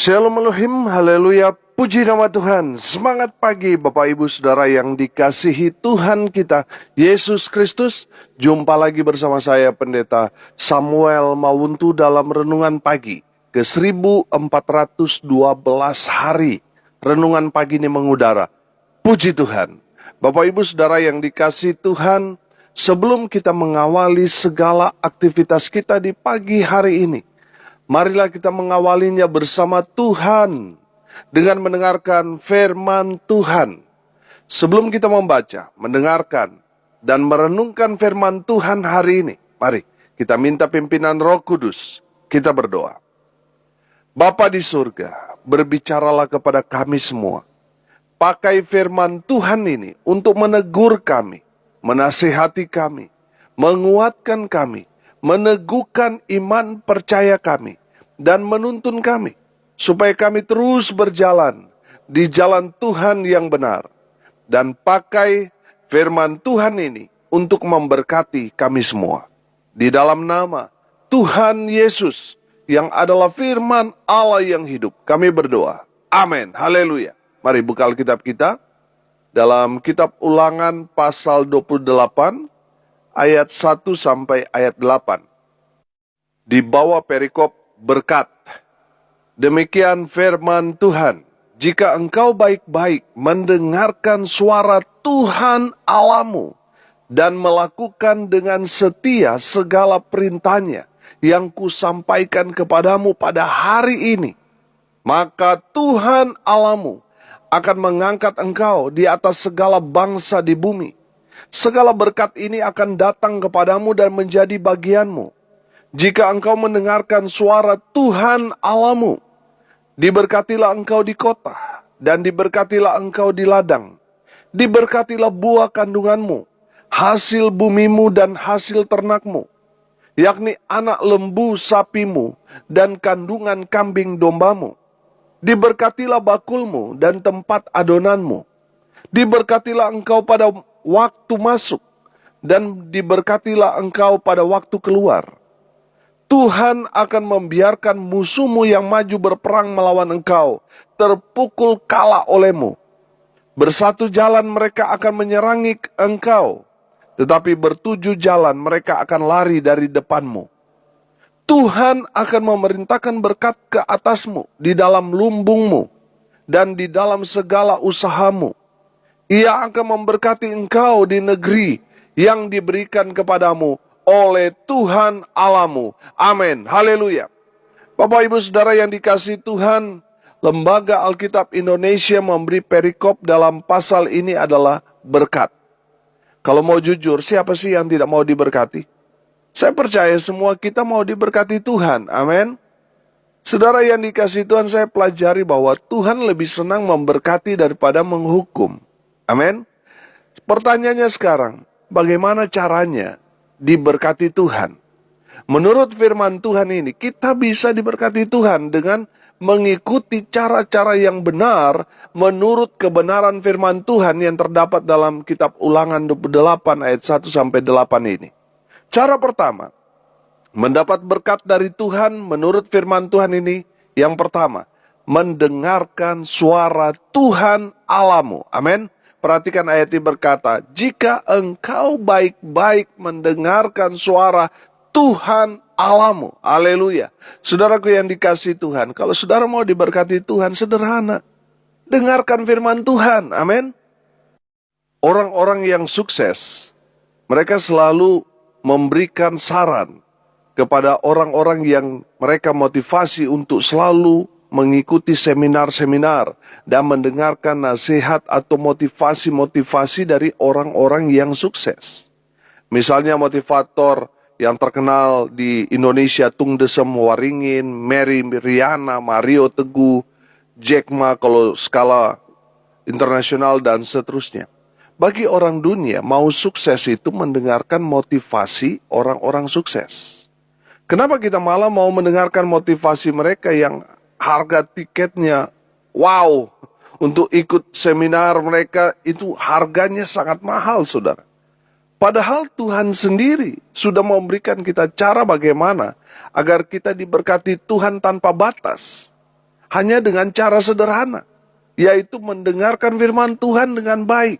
Shalom Elohim, haleluya, puji nama Tuhan. Semangat pagi Bapak Ibu Saudara yang dikasihi Tuhan kita, Yesus Kristus. Jumpa lagi bersama saya Pendeta Samuel Mawuntu dalam Renungan Pagi ke 1412 hari. Renungan pagi ini mengudara. Puji Tuhan. Bapak Ibu Saudara yang dikasihi Tuhan, sebelum kita mengawali segala aktivitas kita di pagi hari ini, marilah kita mengawalinya bersama Tuhan dengan mendengarkan firman Tuhan. Sebelum kita membaca, mendengarkan, dan merenungkan firman Tuhan hari ini, mari kita minta pimpinan Roh Kudus. Kita berdoa. Bapa di surga, berbicaralah kepada kami semua. Pakai firman Tuhan ini untuk menegur kami, menasihati kami, menguatkan kami, meneguhkan iman percaya kami, dan menuntun kami, supaya kami terus berjalan di jalan Tuhan yang benar. Dan pakai firman Tuhan ini untuk memberkati kami semua. Di dalam nama Tuhan Yesus, yang adalah firman Allah yang hidup, kami berdoa. Amin. Haleluya. Mari buka Alkitab kita dalam kitab Ulangan pasal 28, ayat 1 sampai ayat 8. Di bawah perikop berkat. Demikian firman Tuhan. Jika engkau baik-baik mendengarkan suara Tuhan Allahmu dan melakukan dengan setia segala perintahnya yang kusampaikan kepadamu pada hari ini, maka Tuhan Allahmu akan mengangkat engkau di atas segala bangsa di bumi. Segala berkat ini akan datang kepadamu dan menjadi bagianmu jika engkau mendengarkan suara Tuhan Allahmu. Diberkatilah engkau di kota, dan diberkatilah engkau di ladang. Diberkatilah buah kandunganmu, hasil bumimu dan hasil ternakmu, yakni anak lembu sapimu dan kandungan kambing dombamu. Diberkatilah bakulmu dan tempat adonanmu. Diberkatilah engkau pada waktu masuk, dan diberkatilah engkau pada waktu keluar. Tuhan akan membiarkan musuhmu yang maju berperang melawan engkau terpukul kalah olehmu. Bersatu jalan mereka akan menyerangi engkau, tetapi bertujuh jalan mereka akan lari dari depanmu. Tuhan akan memerintahkan berkat ke atasmu di dalam lumbungmu dan di dalam segala usahamu. Ia akan memberkati engkau di negeri yang diberikan kepadamu oleh Tuhan Allahmu. Amin. Haleluya. Bapak Ibu Saudara yang dikasihi Tuhan, Lembaga Alkitab Indonesia memberi perikop dalam pasal ini adalah berkat. Kalau mau jujur, siapa sih yang tidak mau diberkati? Saya percaya semua kita mau diberkati Tuhan. Amin. Saudara yang dikasihi Tuhan, saya pelajari bahwa Tuhan lebih senang memberkati daripada menghukum. Amin. Pertanyaannya sekarang, bagaimana caranya diberkati Tuhan? Menurut firman Tuhan ini, kita bisa diberkati Tuhan dengan mengikuti cara-cara yang benar menurut kebenaran firman Tuhan yang terdapat dalam kitab Ulangan 28 ayat 1 sampai 8 ini. Cara pertama, mendapat berkat dari Tuhan menurut firman Tuhan ini, yang pertama, mendengarkan suara Tuhan Allahmu. Amin. Perhatikan ayat ini berkata, jika engkau baik-baik mendengarkan suara Tuhan Allahmu. Haleluya. Saudaraku yang dikasihi Tuhan, kalau saudara mau diberkati Tuhan, sederhana. Dengarkan firman Tuhan. Amin. Orang-orang yang sukses, mereka selalu memberikan saran kepada orang-orang yang mereka motivasi untuk selalu mengikuti seminar-seminar dan mendengarkan nasihat atau motivasi-motivasi dari orang-orang yang sukses. Misalnya motivator yang terkenal di Indonesia, Tung Desem Waringin, Mary Riana, Mario Teguh, Jack Ma kalau skala internasional dan seterusnya. Bagi orang dunia, mau sukses itu mendengarkan motivasi orang-orang sukses. Kenapa kita malah mau mendengarkan motivasi mereka yang harga tiketnya, wow, untuk ikut seminar mereka itu harganya sangat mahal, saudara. Padahal Tuhan sendiri sudah memberikan kita cara bagaimana agar kita diberkati Tuhan tanpa batas. hanya dengan cara sederhana, yaitu mendengarkan firman Tuhan dengan baik.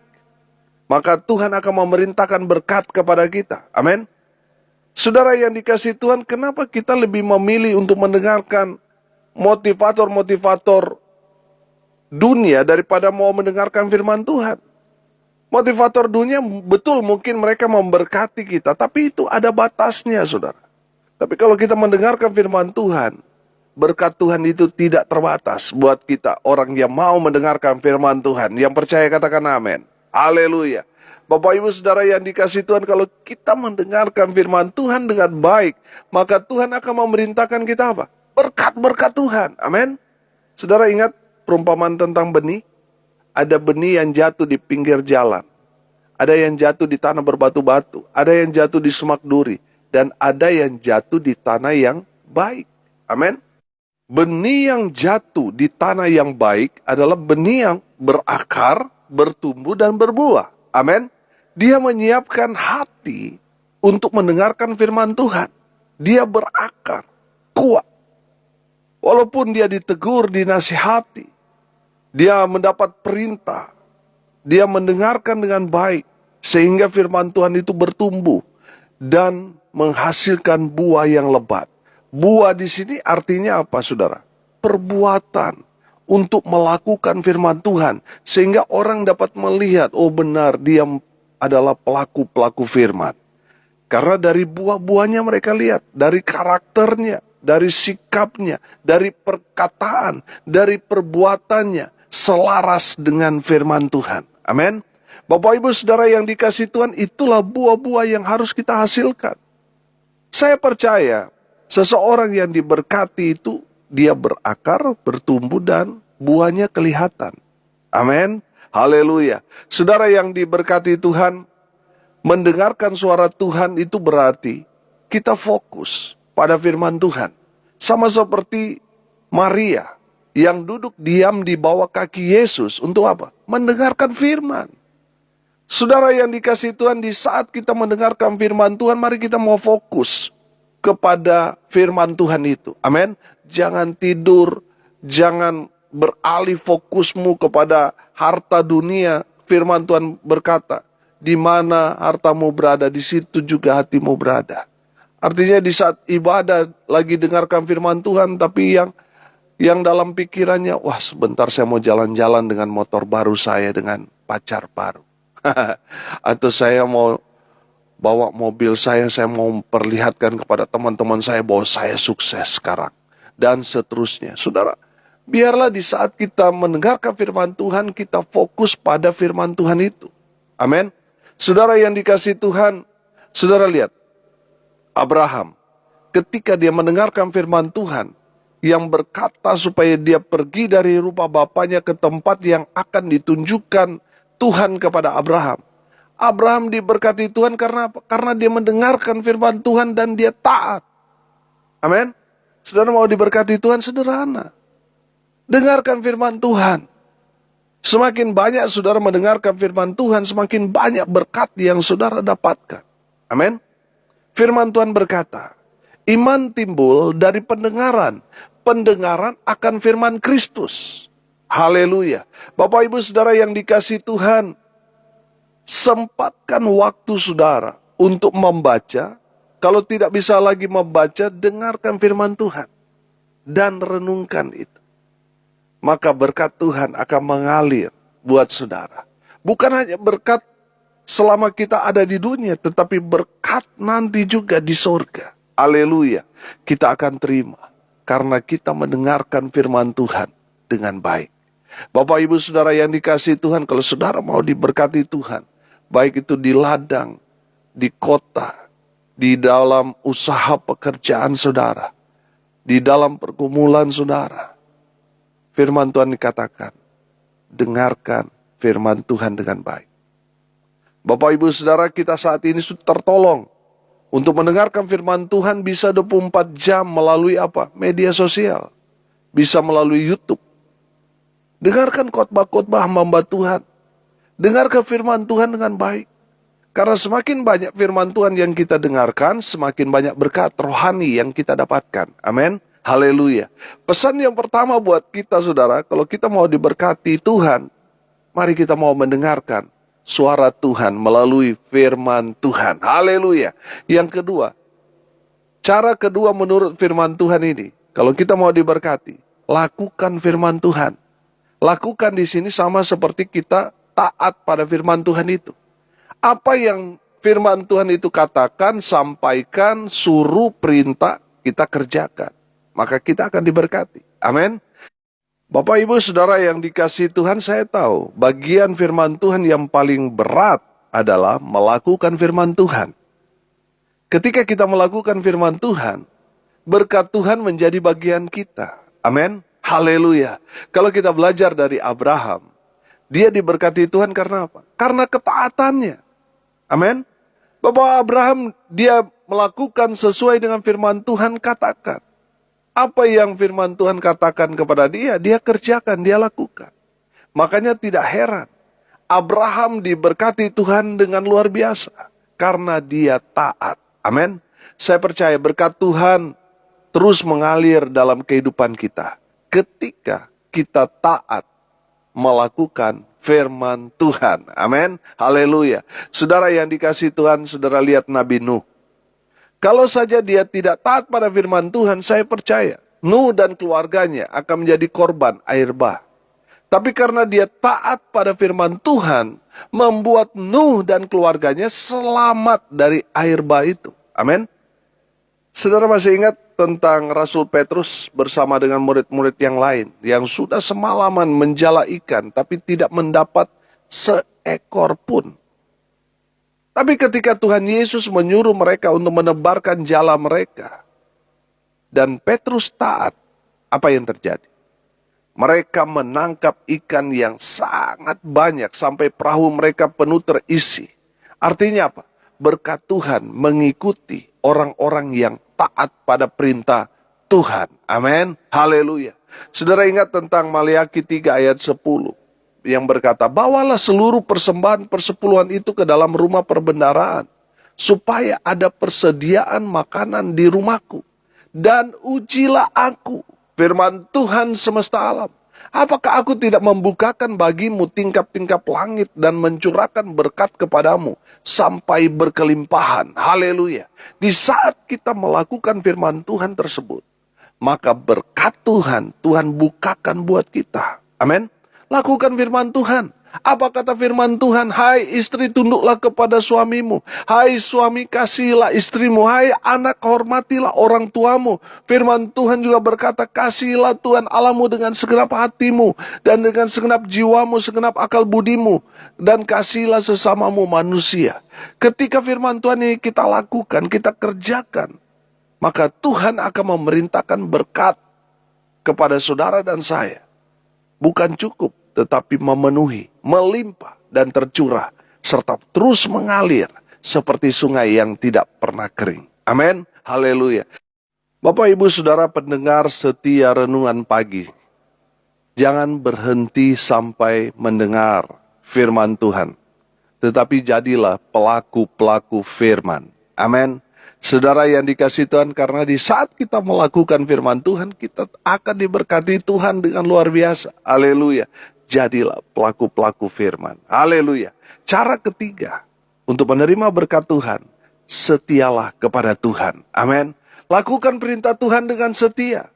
Maka Tuhan akan memerintahkan berkat kepada kita. Amin. Saudara yang dikasihi Tuhan, kenapa kita lebih memilih untuk mendengarkan motivator-motivator dunia daripada mau mendengarkan firman Tuhan? Motivator dunia betul mungkin mereka memberkati kita, tapi itu ada batasnya, saudara. Tapi kalau kita mendengarkan firman Tuhan, berkat Tuhan itu tidak terbatas buat kita, orang yang mau mendengarkan firman Tuhan. Yang percaya katakan amin. Haleluya. Bapak Ibu Saudara yang dikasihi Tuhan, kalau kita mendengarkan firman Tuhan dengan baik, maka Tuhan akan memerintahkan kita apa? Berkat-berkat Tuhan. Amin. Saudara ingat perumpamaan tentang benih? Ada benih yang jatuh di pinggir jalan. Ada yang jatuh di tanah berbatu-batu. Ada yang jatuh di semak duri. Dan ada yang jatuh di tanah yang baik. Amin. Benih yang jatuh di tanah yang baik adalah benih yang berakar, bertumbuh, dan berbuah. Amin. Dia menyiapkan hati untuk mendengarkan firman Tuhan. Dia berakar, kuat. Walaupun dia ditegur, dinasihati, dia mendapat perintah, dia mendengarkan dengan baik, sehingga firman Tuhan itu bertumbuh dan menghasilkan buah yang lebat. Buah di sini artinya apa, saudara? Perbuatan untuk melakukan firman Tuhan, sehingga orang dapat melihat, oh benar, dia adalah pelaku-pelaku firman. Karena dari buah-buahnya mereka lihat, dari karakternya, dari sikapnya, dari perkataan, dari perbuatannya, selaras dengan firman Tuhan. Amin. Bapak Ibu Saudara yang dikasihi Tuhan, itulah buah-buah yang harus kita hasilkan. Saya percaya, seseorang yang diberkati itu, dia berakar, bertumbuh, dan buahnya kelihatan. Amin. Haleluya. Saudara yang diberkati Tuhan, mendengarkan suara Tuhan itu berarti kita fokus pada firman Tuhan. Sama seperti Maria yang duduk diam di bawah kaki Yesus untuk apa? Mendengarkan firman. Saudara yang dikasihi Tuhan, di saat kita mendengarkan firman Tuhan, mari kita mau fokus kepada firman Tuhan itu. Amin. Jangan tidur, jangan beralih fokusmu kepada harta dunia. Firman Tuhan berkata, di mana hartamu berada, di situ juga hatimu berada. Artinya di saat ibadah lagi dengarkan firman Tuhan, tapi yang dalam pikirannya, wah sebentar saya mau jalan-jalan dengan motor baru saya, dengan pacar baru. Atau saya mau bawa mobil saya mau memperlihatkan kepada teman-teman saya bahwa saya sukses sekarang. Dan seterusnya. Saudara, biarlah di saat kita mendengarkan firman Tuhan, kita fokus pada firman Tuhan itu. Amin. Saudara yang dikasihi Tuhan, saudara lihat, Abraham, ketika dia mendengarkan firman Tuhan, yang berkata supaya dia pergi dari rumah bapaknya ke tempat yang akan ditunjukkan Tuhan kepada Abraham. Abraham diberkati Tuhan karena apa? Karena dia mendengarkan firman Tuhan dan dia taat. Amin. Saudara mau diberkati Tuhan, sederhana. Dengarkan firman Tuhan. Semakin banyak saudara mendengarkan firman Tuhan, semakin banyak berkat yang saudara dapatkan. Amin. Firman Tuhan berkata, iman timbul dari pendengaran. Pendengaran akan firman Kristus. Haleluya. Bapak Ibu Saudara yang dikasihi Tuhan, sempatkan waktu saudara untuk membaca. Kalau tidak bisa lagi membaca, dengarkan firman Tuhan. Dan renungkan itu. Maka berkat Tuhan akan mengalir buat saudara. Bukan hanya berkat selama kita ada di dunia, tetapi berkat nanti juga di sorga. Haleluya. Kita akan terima. Karena kita mendengarkan firman Tuhan dengan baik. Bapak Ibu Saudara yang dikasihi Tuhan, kalau saudara mau diberkati Tuhan, baik itu di ladang, di kota, di dalam usaha pekerjaan saudara, di dalam pergumulan saudara, firman Tuhan dikatakan, dengarkan firman Tuhan dengan baik. Bapak Ibu Saudara, kita saat ini sudah tertolong untuk mendengarkan firman Tuhan bisa 24 jam melalui apa? Media sosial. Bisa melalui YouTube. Dengarkan khotbah-khotbah hamba Tuhan. Dengarkan firman Tuhan dengan baik. Karena semakin banyak firman Tuhan yang kita dengarkan, semakin banyak berkat rohani yang kita dapatkan. Amin. Haleluya. Pesan yang pertama buat kita saudara, kalau kita mau diberkati Tuhan, mari kita mau mendengarkan suara Tuhan melalui firman Tuhan. Haleluya. Yang kedua, cara kedua menurut firman Tuhan ini, kalau kita mau diberkati, lakukan firman Tuhan. Lakukan di sini sama seperti kita taat pada firman Tuhan itu. Apa yang firman Tuhan itu katakan, sampaikan, suruh, perintah, kita kerjakan. Maka kita akan diberkati. Amin. Bapak, Ibu, Saudara yang dikasihi Tuhan, saya tahu bagian firman Tuhan yang paling berat adalah melakukan firman Tuhan. Ketika kita melakukan firman Tuhan, berkat Tuhan menjadi bagian kita. Amin. Haleluya. Kalau kita belajar dari Abraham, dia diberkati Tuhan karena apa? Karena ketaatannya. Amin. Bapak Abraham, dia melakukan sesuai dengan firman Tuhan katakan. Apa yang firman Tuhan katakan kepada dia, dia kerjakan, dia lakukan. Makanya tidak heran, Abraham diberkati Tuhan dengan luar biasa. Karena dia taat. Amin. Saya percaya berkat Tuhan terus mengalir dalam kehidupan kita. Ketika kita taat melakukan firman Tuhan. Amin. Haleluya. Saudara yang dikasihi Tuhan, saudara lihat Nabi Nuh. Kalau saja dia tidak taat pada firman Tuhan, saya percaya Nuh dan keluarganya akan menjadi korban air bah. Tapi karena dia taat pada firman Tuhan, membuat Nuh dan keluarganya selamat dari air bah itu. Amin. Saudara masih ingat tentang Rasul Petrus bersama dengan murid-murid yang lain yang sudah semalaman menjala ikan tapi tidak mendapat seekor pun. Tapi ketika Tuhan Yesus menyuruh mereka untuk menebarkan jala mereka, dan Petrus taat, apa yang terjadi? Mereka menangkap ikan yang sangat banyak sampai perahu mereka penuh terisi. Artinya apa? Berkat Tuhan mengikuti orang-orang yang taat pada perintah Tuhan. Amin. Haleluya. Saudara ingat tentang Maliaki 3 ayat 10. Yang berkata, bawalah seluruh persembahan persepuluhan itu ke dalam rumah perbendaharaan, supaya ada persediaan makanan di rumahku. Dan ujilah aku, firman Tuhan semesta alam. Apakah aku tidak membukakan bagimu tingkap-tingkap langit dan mencurahkan berkat kepadamu sampai berkelimpahan. Haleluya. Di saat kita melakukan firman Tuhan tersebut, maka berkat Tuhan, Tuhan bukakan buat kita. Amin. Lakukan firman Tuhan. Apa kata firman Tuhan? Hai istri, tunduklah kepada suamimu. Hai suami, kasihilah istrimu. Hai anak, hormatilah orang tuamu. Firman Tuhan juga berkata, kasihilah Tuhan Allahmu dengan segenap hatimu, dan dengan segenap jiwamu, segenap akal budimu, dan kasihilah sesamamu manusia. Ketika firman Tuhan ini kita lakukan, kita kerjakan, maka Tuhan akan memerintahkan berkat kepada saudara dan saya. Bukan cukup, tetapi memenuhi, melimpah, dan tercurah, serta terus mengalir seperti sungai yang tidak pernah kering. Amin. Haleluya. Bapak, Ibu, Saudara pendengar setia renungan pagi, jangan berhenti sampai mendengar firman Tuhan, tetapi jadilah pelaku-pelaku firman. Amin. Saudara yang dikasihi Tuhan, karena di saat kita melakukan firman Tuhan, kita akan diberkati Tuhan dengan luar biasa. Haleluya. Jadilah pelaku-pelaku firman. Haleluya. Cara ketiga untuk menerima berkat Tuhan, setialah kepada Tuhan. Amin. Lakukan perintah Tuhan dengan setia.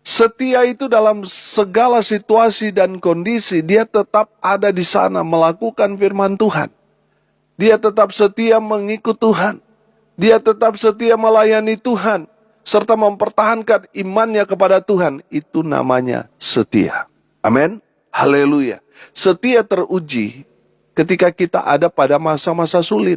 Setia itu dalam segala situasi dan kondisi, dia tetap ada di sana melakukan firman Tuhan. Dia tetap setia mengikut Tuhan. Dia tetap setia melayani Tuhan, serta mempertahankan imannya kepada Tuhan. Itu namanya setia. Amin. Haleluya. Setia teruji ketika kita ada pada masa-masa sulit.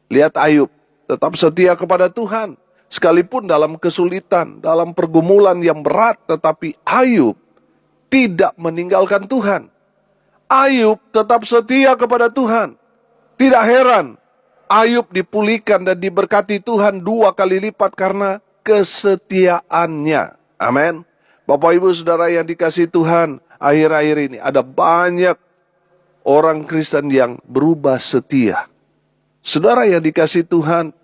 Lihat Ayub, tetap setia kepada Tuhan. Sekalipun dalam kesulitan, dalam pergumulan yang berat, tetapi Ayub tidak meninggalkan Tuhan. Ayub tetap setia kepada Tuhan. Tidak heran, Ayub dipulihkan dan diberkati Tuhan 2 kali lipat karena kesetiaannya. Amin. Bapak, Ibu, Saudara yang dikasihi Tuhan, akhir-akhir ini ada banyak orang Kristen yang berubah setia. Saudara yang dikasihi Tuhan,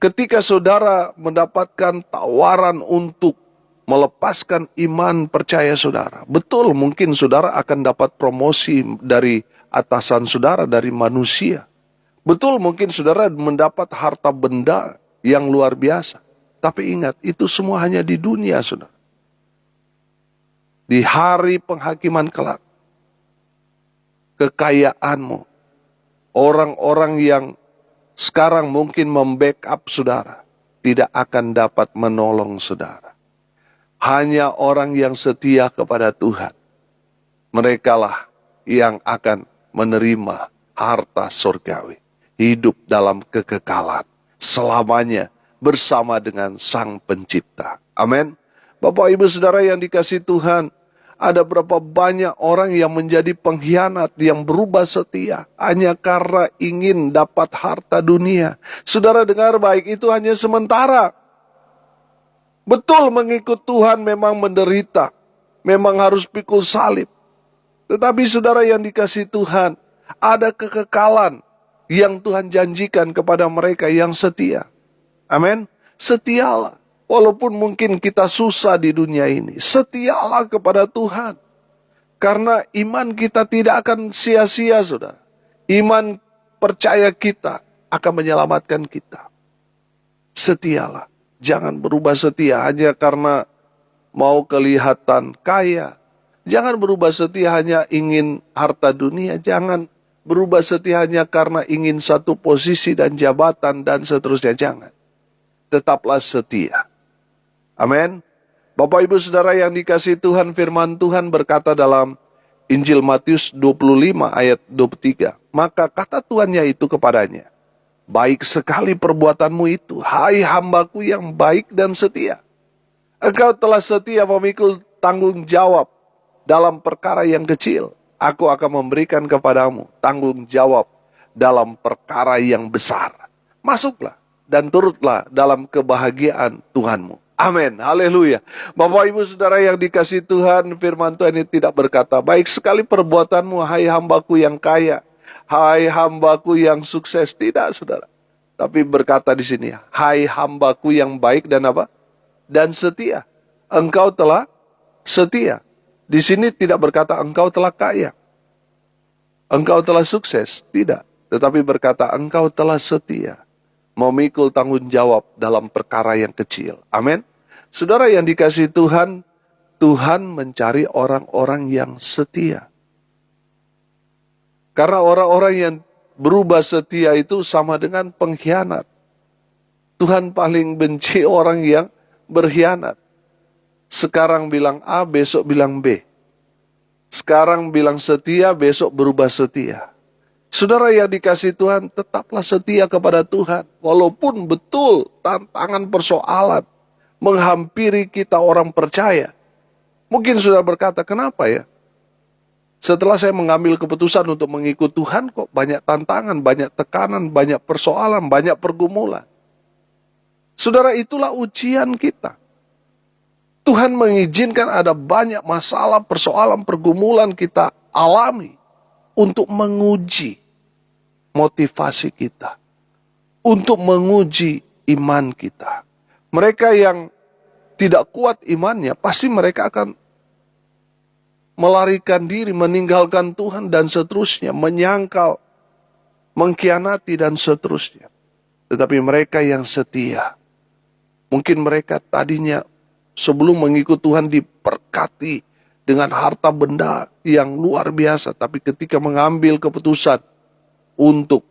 Ketika saudara mendapatkan tawaran untuk melepaskan iman percaya saudara, betul mungkin saudara akan dapat promosi dari atasan saudara, dari manusia. Betul mungkin saudara mendapat harta benda yang luar biasa. Tapi ingat, itu semua hanya di dunia, saudara. Di hari penghakiman kelak, kekayaanmu, orang-orang yang sekarang mungkin membackup saudara, tidak akan dapat menolong saudara. Hanya orang yang setia kepada Tuhan, merekalah yang akan menerima harta surgawi. Hidup dalam kekekalan, selamanya bersama dengan Sang Pencipta. Amin. Bapak Ibu Saudara yang dikasihi Tuhan, ada berapa banyak orang yang menjadi pengkhianat, yang berubah setia hanya karena ingin dapat harta dunia. Saudara dengar baik, itu hanya sementara. Betul mengikut Tuhan memang menderita, memang harus pikul salib. Tetapi saudara yang dikasihi Tuhan, ada kekekalan yang Tuhan janjikan kepada mereka yang setia. Amin. Setialah. Walaupun mungkin kita susah di dunia ini, setialah kepada Tuhan. Karena iman kita tidak akan sia-sia, saudara. Iman percaya kita akan menyelamatkan kita. Setialah. Jangan berubah setia hanya karena mau kelihatan kaya. Jangan berubah setia hanya ingin harta dunia. Jangan berubah setia hanya karena ingin satu posisi dan jabatan dan seterusnya. Jangan. Tetaplah setia. Amin. Bapak Ibu Saudara yang dikasihi Tuhan, firman Tuhan berkata dalam Injil Matius 25 ayat 23. Maka kata tuannya itu kepadanya, baik sekali perbuatanmu itu, hai hambaku yang baik dan setia. Engkau telah setia memikul tanggung jawab dalam perkara yang kecil. Aku akan memberikan kepadamu tanggung jawab dalam perkara yang besar. Masuklah dan turutlah dalam kebahagiaan Tuhanmu. Amin, haleluya. Bapak Ibu Saudara yang dikasihi Tuhan, firman Tuhan ini tidak berkata, baik sekali perbuatanmu, hai hambaku yang kaya, hai hambaku yang sukses. Tidak, saudara. Tapi berkata di sini, hai hambaku yang baik dan apa? Dan setia. Engkau telah setia. Di sini tidak berkata engkau telah kaya, engkau telah sukses. Tidak. Tetapi berkata engkau telah setia, memikul tanggung jawab dalam perkara yang kecil. Amin. Saudara yang dikasihi Tuhan, Tuhan mencari orang-orang yang setia. Karena orang-orang yang berubah setia itu sama dengan pengkhianat. Tuhan paling benci orang yang berkhianat. Sekarang bilang A, besok bilang B. Sekarang bilang setia, besok berubah setia. Saudara yang dikasihi Tuhan, tetaplah setia kepada Tuhan. Walaupun betul tantangan persoalan menghampiri kita orang percaya. Mungkin sudah berkata, kenapa ya? Setelah saya mengambil keputusan untuk mengikut Tuhan, kok banyak tantangan, banyak tekanan, banyak persoalan, banyak pergumulan. Saudara, itulah ujian kita. Tuhan mengizinkan ada banyak masalah, persoalan, pergumulan kita alami untuk menguji motivasi kita, untuk menguji iman kita. Mereka yang tidak kuat imannya, pasti mereka akan melarikan diri, meninggalkan Tuhan dan seterusnya, menyangkal, mengkhianati dan seterusnya. Tetapi mereka yang setia, mungkin mereka tadinya sebelum mengikut Tuhan diberkati dengan harta benda yang luar biasa, tapi ketika mengambil keputusan untuk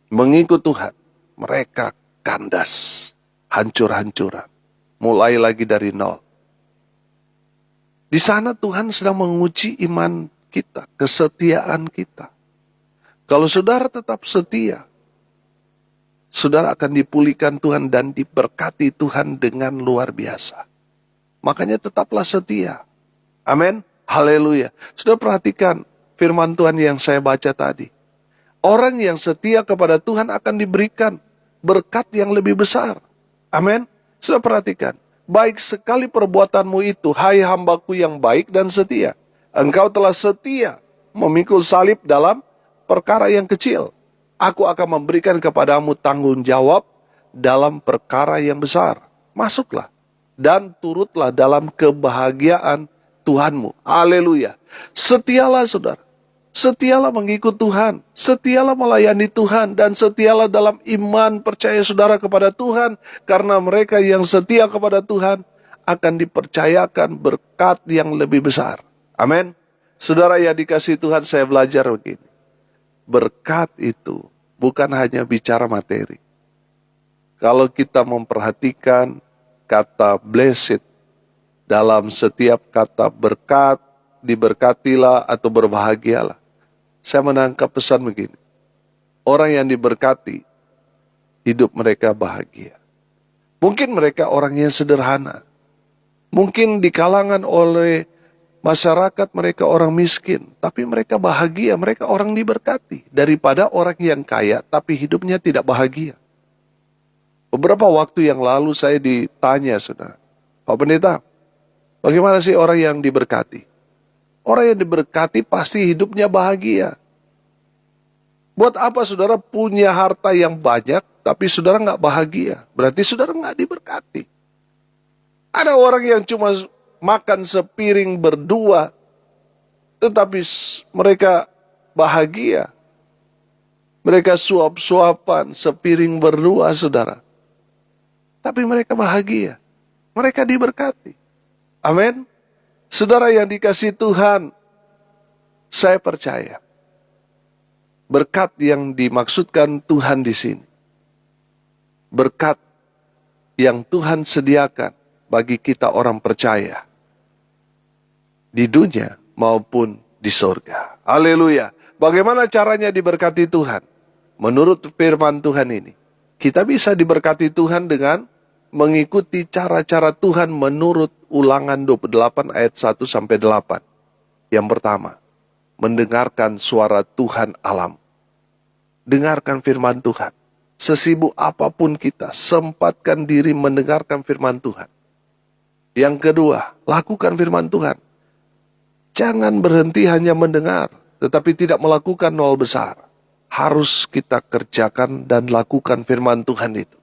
mengikut Tuhan, mereka kandas, hancur-hancuran, mulai lagi dari nol. Di sana Tuhan sedang menguji iman kita, kesetiaan kita. Kalau saudara tetap setia, saudara akan dipulihkan Tuhan dan diberkati Tuhan dengan luar biasa. Makanya tetaplah setia. Amin. Haleluya. Sudah perhatikan firman Tuhan yang saya baca tadi. Orang yang setia kepada Tuhan akan diberikan berkat yang lebih besar. Amin. Sudah perhatikan. Baik sekali perbuatanmu itu, hai hambaku yang baik dan setia. Engkau telah setia memikul salib dalam perkara yang kecil. Aku akan memberikan kepadamu tanggung jawab dalam perkara yang besar. Masuklah dan turutlah dalam kebahagiaan Tuhanmu. Haleluya. Setialah saudara. Setialah mengikut Tuhan. Setialah melayani Tuhan. Dan setialah dalam iman percaya saudara kepada Tuhan. Karena mereka yang setia kepada Tuhan akan dipercayakan berkat yang lebih besar. Amin. Saudara yang dikasihi Tuhan, saya belajar begini. Berkat itu bukan hanya bicara materi. Kalau kita memperhatikan kata blessed dalam setiap kata berkat, diberkatilah atau berbahagialah. Saya menangkap pesan begini. Orang yang diberkati, hidup mereka bahagia. Mungkin mereka orang yang sederhana. Mungkin di kalangan oleh masyarakat mereka orang miskin, tapi mereka bahagia, mereka orang diberkati. Daripada orang yang kaya, tapi hidupnya tidak bahagia. Beberapa waktu yang lalu saya ditanya, saudara, Pak Pendeta, bagaimana sih orang yang diberkati? Orang yang diberkati pasti hidupnya bahagia. Buat apa saudara punya harta yang banyak, tapi saudara nggak bahagia? Berarti saudara nggak diberkati. Ada orang yang cuma makan sepiring berdua, tetapi mereka bahagia. Mereka suap-suapan sepiring berdua, saudara. Tapi mereka bahagia. Mereka diberkati. Amin. Saudara yang dikasihi Tuhan, saya percaya berkat yang dimaksudkan Tuhan di sini, berkat yang Tuhan sediakan bagi kita orang percaya di dunia maupun di surga. Haleluya. Bagaimana caranya diberkati Tuhan? Menurut firman Tuhan ini, kita bisa diberkati Tuhan dengan mengikuti cara-cara Tuhan menurut Ulangan 28 ayat 1-8. Yang pertama, mendengarkan suara Tuhan alam. Dengarkan firman Tuhan. Sesibuk apapun kita, sempatkan diri mendengarkan firman Tuhan. Yang kedua, lakukan firman Tuhan. Jangan berhenti hanya mendengar, tetapi tidak melakukan nol besar. Harus kita kerjakan dan lakukan firman Tuhan itu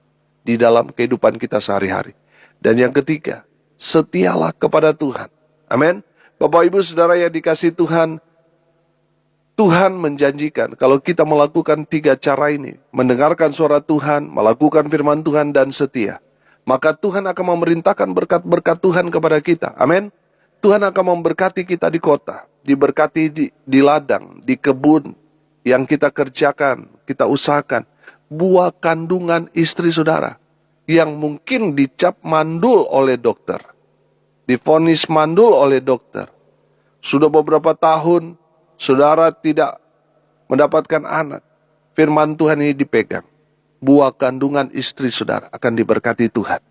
di dalam kehidupan kita sehari-hari. Dan yang ketiga, setialah kepada Tuhan. Amin. Bapak Ibu Saudara yang dikasihi Tuhan, Tuhan menjanjikan kalau kita melakukan 3 cara ini, mendengarkan suara Tuhan, melakukan firman Tuhan, dan setia, maka Tuhan akan memerintahkan berkat-berkat Tuhan kepada kita. Amin. Tuhan akan memberkati kita di kota, diberkati di ladang, di kebun yang kita kerjakan, kita usahakan. Buah kandungan istri saudara yang mungkin dicap mandul oleh dokter, divonis mandul oleh dokter. Sudah beberapa tahun saudara tidak mendapatkan anak. Firman Tuhan ini dipegang. Buah kandungan istri saudara akan diberkati Tuhan.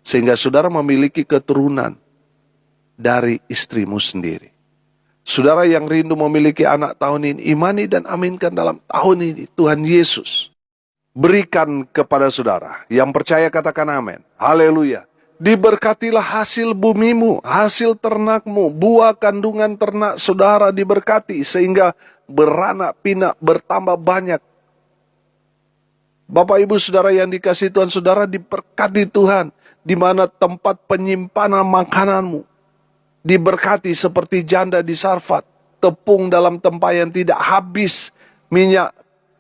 Sehingga saudara memiliki keturunan dari istrimu sendiri. Saudara yang rindu memiliki anak tahun ini, imani dan aminkan dalam tahun ini Tuhan Yesus berikan kepada saudara. Yang percaya katakan amin. Haleluya. Diberkatilah hasil bumimu, hasil ternakmu, buah kandungan ternak saudara diberkati sehingga beranak pinak bertambah banyak. Bapak Ibu Saudara yang dikasihi Tuhan, saudara diberkati Tuhan di mana tempat penyimpanan makananmu diberkati seperti janda di Sarfat, tepung dalam tempayan tidak habis, minyak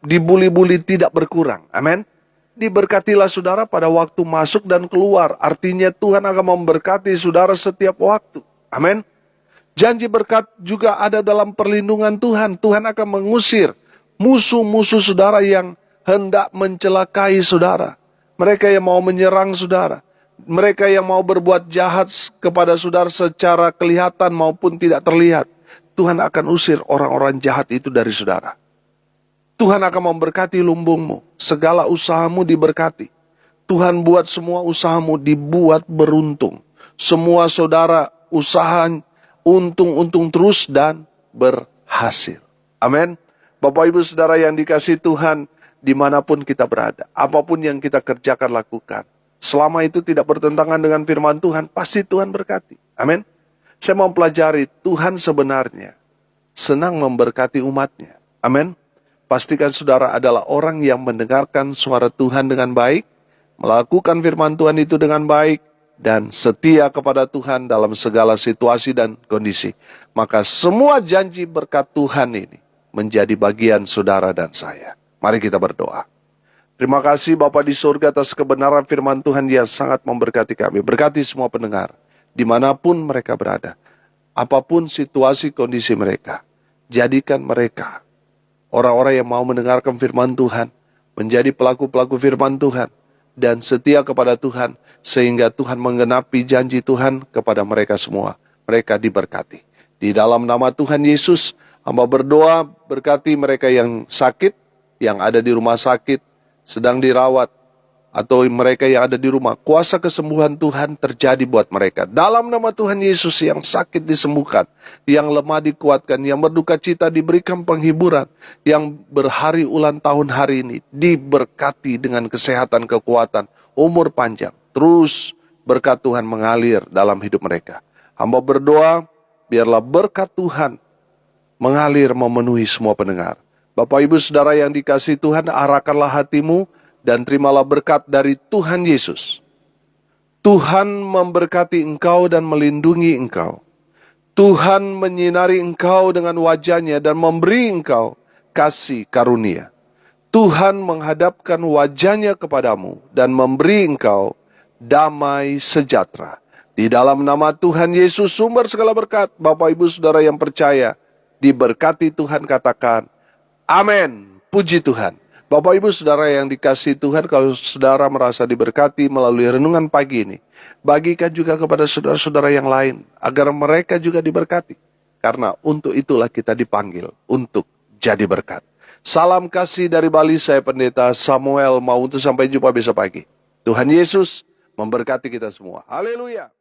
dibuli-buli tidak berkurang. Amin. Diberkatilah saudara pada waktu masuk dan keluar. Artinya Tuhan akan memberkati saudara setiap waktu. Amin. Janji berkat juga ada dalam perlindungan Tuhan. Tuhan akan mengusir musuh-musuh saudara yang hendak mencelakai saudara. Mereka yang mau menyerang saudara. Mereka yang mau berbuat jahat kepada saudara secara kelihatan maupun tidak terlihat. Tuhan akan usir orang-orang jahat itu dari saudara. Tuhan akan memberkati lumbungmu. Segala usahamu diberkati. Tuhan buat semua usahamu dibuat beruntung. Semua saudara usaha untung-untung terus dan berhasil. Amin. Bapak Ibu Saudara yang dikasihi Tuhan, dimanapun kita berada, apapun yang kita kerjakan lakukan. Selama itu tidak bertentangan dengan firman Tuhan, pasti Tuhan berkati. Amin. Saya mau pelajari Tuhan sebenarnya senang memberkati umatnya. Amin. Pastikan saudara adalah orang yang mendengarkan suara Tuhan dengan baik melakukan firman Tuhan itu dengan baik, dan setia kepada Tuhan dalam segala situasi dan kondisi. Maka semua janji berkat Tuhan ini menjadi bagian saudara dan saya. Mari kita berdoa. Terima kasih Bapa di surga atas kebenaran firman Tuhan yang sangat memberkati kami. Berkati semua pendengar, dimanapun mereka berada. Apapun situasi kondisi mereka, jadikan mereka orang-orang yang mau mendengarkan firman Tuhan, menjadi pelaku-pelaku firman Tuhan, dan setia kepada Tuhan, sehingga Tuhan menggenapi janji Tuhan kepada mereka semua. Mereka diberkati. Di dalam nama Tuhan Yesus, hamba berdoa berkati mereka yang sakit, yang ada di rumah sakit, sedang dirawat, atau mereka yang ada di rumah. Kuasa kesembuhan Tuhan terjadi buat mereka. Dalam nama Tuhan Yesus, yang sakit disembuhkan, yang lemah dikuatkan, yang berduka cita diberikan penghiburan, yang berhari ulang tahun hari ini diberkati dengan kesehatan, kekuatan, umur panjang. Terus berkat Tuhan mengalir dalam hidup mereka. Hamba berdoa, biarlah berkat Tuhan mengalir memenuhi semua pendengar. Bapak Ibu Saudara yang dikasihi Tuhan, arahkanlah hatimu dan terimalah berkat dari Tuhan Yesus. Tuhan memberkati engkau dan melindungi engkau. Tuhan menyinari engkau dengan wajah-Nya dan memberi engkau kasih karunia. Tuhan menghadapkan wajah-Nya kepadamu dan memberi engkau damai sejahtera. Di dalam nama Tuhan Yesus, sumber segala berkat, Bapak Ibu Saudara yang percaya, diberkati Tuhan, katakan amin. Puji Tuhan. Bapak Ibu Saudara yang dikasihi Tuhan, kalau saudara merasa diberkati melalui renungan pagi ini, bagikan juga kepada saudara-saudara yang lain, agar mereka juga diberkati. Karena untuk itulah kita dipanggil, untuk jadi berkat. Salam kasih dari Bali, saya Pendeta Samuel, mau untuk sampai jumpa besok pagi. Tuhan Yesus memberkati kita semua. Haleluya.